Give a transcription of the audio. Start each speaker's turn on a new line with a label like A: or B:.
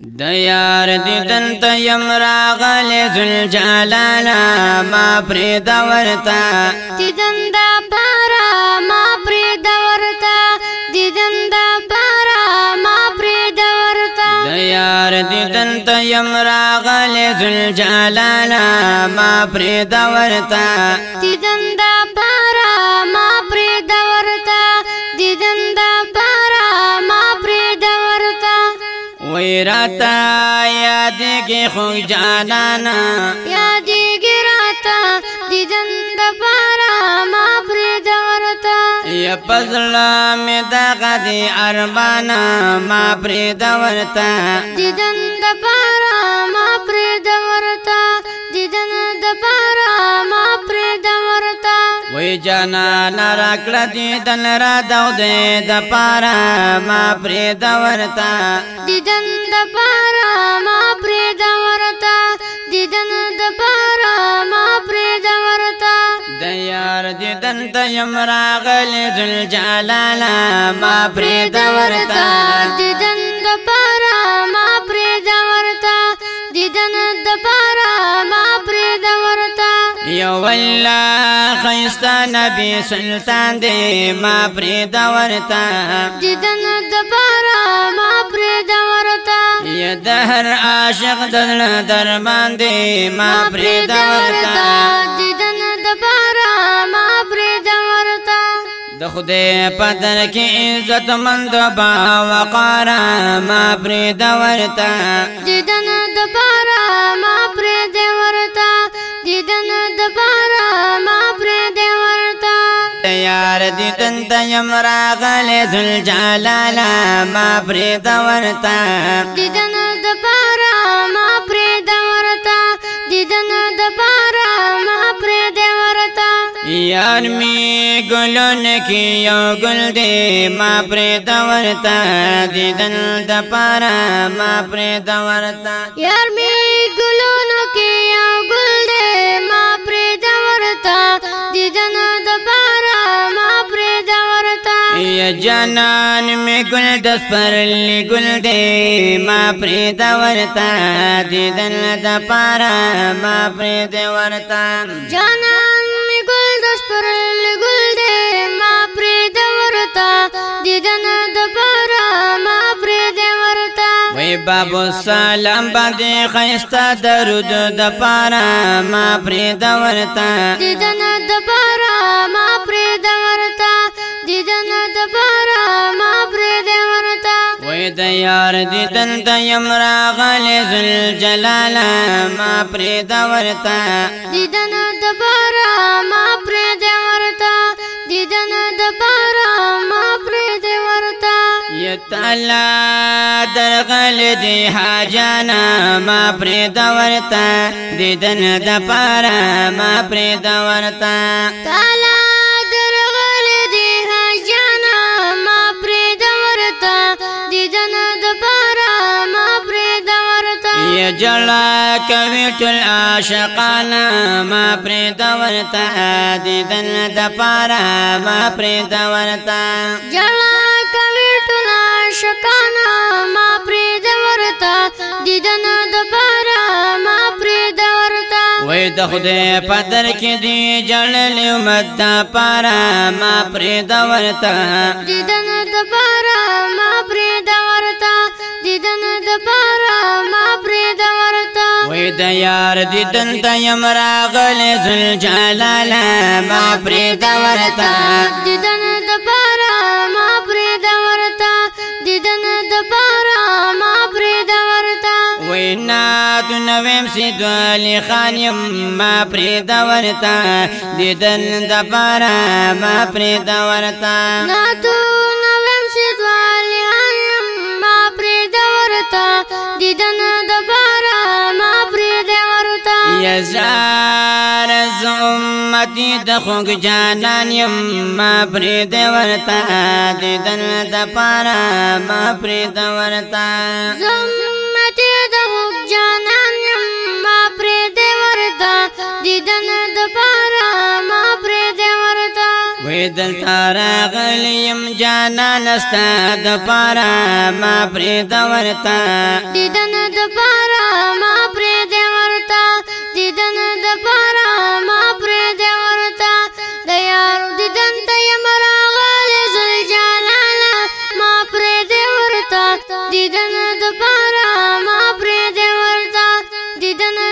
A: ديار دیدن تا یم راغلی ذوالجلالا ما پرید ورتا
B: دیدن دا پارا ما پرید ورتا دیدن دا پارا ما پرید ورتا
A: ديار دیدن تا یم راغلی ذوالجلالا ما پرید ورتا
B: دیدن دا پارا ما پرید ورتا دیدن دا پارا ما پرید ورتا
A: ویراتا یادگی خوک جانانا
B: یادگی راتا دیدن دا پارا ما پرید ورتا
A: یا پزلا می داغا دی ارمانا ما پرید ورتا
B: دیدن دا پارا ما پرید ورتا دیدن دا پارا ما پرید ورتا
A: وی جانانا راکلا دیدن را دو دی دا پارا ما پرید ورتا
B: دیدن دا پارا ما پرید ورتا دیدن دا پارا ما پرید ورتا
A: ديار دیدن تا یم راغلی ذوالجلالا ما پرید ورتا
B: دیدن دا پارا ما پرید ورتا دیدن دا پارا ما پرید ورتا
A: یو والله خیستا نبی سلطان دی ما پرید ورتا
B: دیدن دا پارا ما پرید ورتا
A: یا دهر عاشق دل درمان دی ما پرید ورتا
B: دیدن دا پارا ما پرید ورتا
A: د خدای پدر کی عزت مند با وقارا ما پرید ورتا
B: دیدن دا پارا ما پرید ورتا دیدن دا پارا ما پرید ورتا
A: ديار دیدن تا یم راغلی ذوالجلالا ما پرید ورتا
B: دیدن دا پارا ما پرید ورتا دیدن دا پارا ما پرید ورتا
A: یار می گلون کی یو گل دی ما پرید ورتا دیدن دا پارا ما پرید ورتا
B: یار می گلونو کی یو گل دے ما پرید ورتا دیدن دا پارا ما پرید ورتا
A: یا جانان می گل دس پر لی گل دی ما پرید ورتا دیدن دا پارا ما پرید ورتا
B: جانان می گل دس پر گل دے ما پرید ورتا دیدن دا پارا ما پرید ورتا
A: وی بابو سلام باندې خیستا درود د پارا ما پرید ورتا
B: دیدن دا پارا ما پرید ورتا دیدن دا پارا ما پرید ورتا
A: وی د یار دیدن د یم راغلی ذوالجلالا ما پرید ورتا
B: دیدن دا پارا ما پرید ورتا دیدن دا پارا ما پرید ورتا
A: یا تعالی درغل دی حاجانا ما پرید ورتا دیدن د پارا ما پرید ورتا
B: تالا درغل دی حاجانا ما پرید ورتا دیدن دا پارا ما پرید ورتا
A: یا جلا کوي ټول عاشقانا ما پرید ورتا دیدن د پارا ما پرید ورتا
B: جلا کوي ټول عاشقانا ما پرید ورتا دیدن دا پارا ما پرید ورتا
A: وی د خدای پدر کې دی جړل امت د پارا ما پرید ورتا
B: دیدن دا پارا ما پرید ورتا دیدن دا پارا ما پرید ورتا
A: وی د یار دیدن ته یم راغلی ذوالجلالا ما پرید ورتا
B: دیدن دا پارا ما پرید ورتا دیدن دا پارا ما پرید ورتا
A: وی ناتو نویم سید علی خان یم ما پرید ورتا دیدن د پارا ما پرید ورتا
B: ناتو نویم سید والی آیم ما پرید ورتا دیدن دا پارا ما پرید ورتا
A: یا زار از امتی د خوږ جانان یم ما پرید ورتا دیدن د پارا ما پرید ورتا
B: زمتی دا حق جانان یم ما پرید ورتا دیدن دا پارا ما پرید ورتا
A: وی وی دلتا راغلیم جانان استا دپارا ما پرید ورتا
B: دیدن دپارا ما پرید ورتا دیدن دپارا ما پرید ورتا دیارو دیدن تیم راغلی زل جلالا ما پرید ورتا دیدن دپارا ما پرید ورتا دیدن